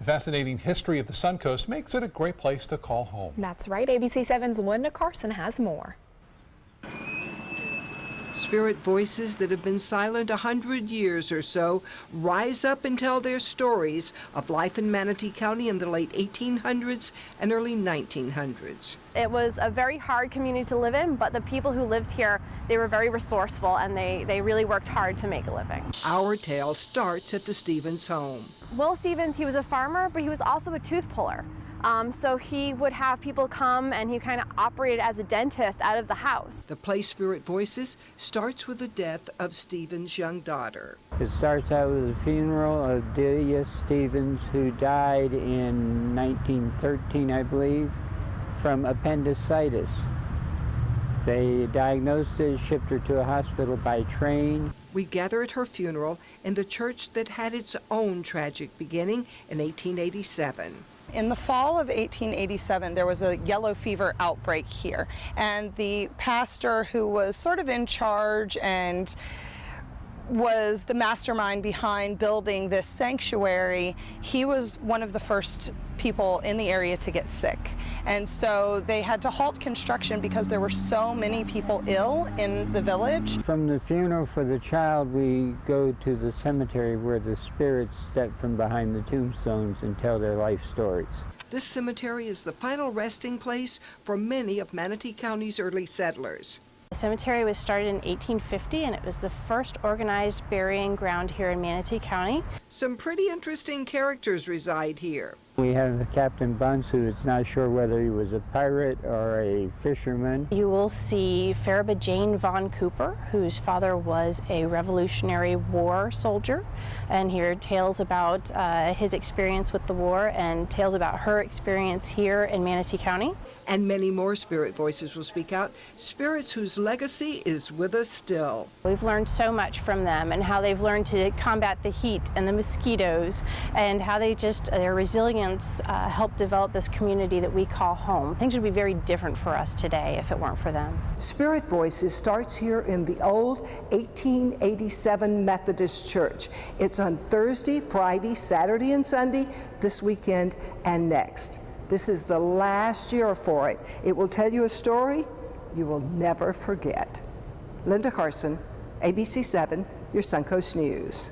The fascinating history of the Suncoast makes it a great place to call home. That's right. ABC 7's Linda Carson has more. Spirit voices that have been silent 100 years or so rise up and tell their stories of life in Manatee County in the late 1800s and early 1900s. It was a very hard community to live in, but the people who lived here, they were very resourceful and they really worked hard to make a living. Our tale starts at the Stevens home. Will Stevens, he was a farmer, but he was also a tooth puller. So he would have people come and he kind of operated as a dentist out of the house. The play Spirit Voices starts with the death of Stevens' young daughter. It starts out with the funeral of Delia Stevens, who died in 1913, I believe, from appendicitis. They diagnosed her, shipped her to a hospital by train. We gather at her funeral in the church that had its own tragic beginning in 1887. In the fall of 1887, there was a yellow fever outbreak here, and the pastor who was sort of in charge and was the mastermind behind building this sanctuary, he was one of the first people in the area to get sick. And so they had to halt construction because there were so many people ill in the village. From the funeral for the child, we go to the cemetery where the spirits step from behind the tombstones and tell their life stories. This cemetery is the final resting place for many of Manatee County's early settlers. The cemetery was started in 1850 and it was the first organized burying ground here in Manatee County. Some pretty interesting characters reside here. We have Captain Bunce, who is not sure whether he was a pirate or a fisherman. You will see Farabah Jane Von Cooper, whose father was a Revolutionary War soldier, and here tales about his experience with the war and tales about her experience here in Manatee County. And many more spirit voices will speak out, spirits whose legacy is with us still. We've learned so much from them and how they've learned to combat the heat and the mosquitoes and how their resilience helped develop this community that we call home. Things would be very different for us today if it weren't for them. Spirit Voices starts here in the old 1887 Methodist Church. It's on Thursday, Friday, Saturday, and Sunday, this weekend and next. This is the last year for it. It will tell you a story you will never forget. Linda Carson, ABC 7, your Suncoast News.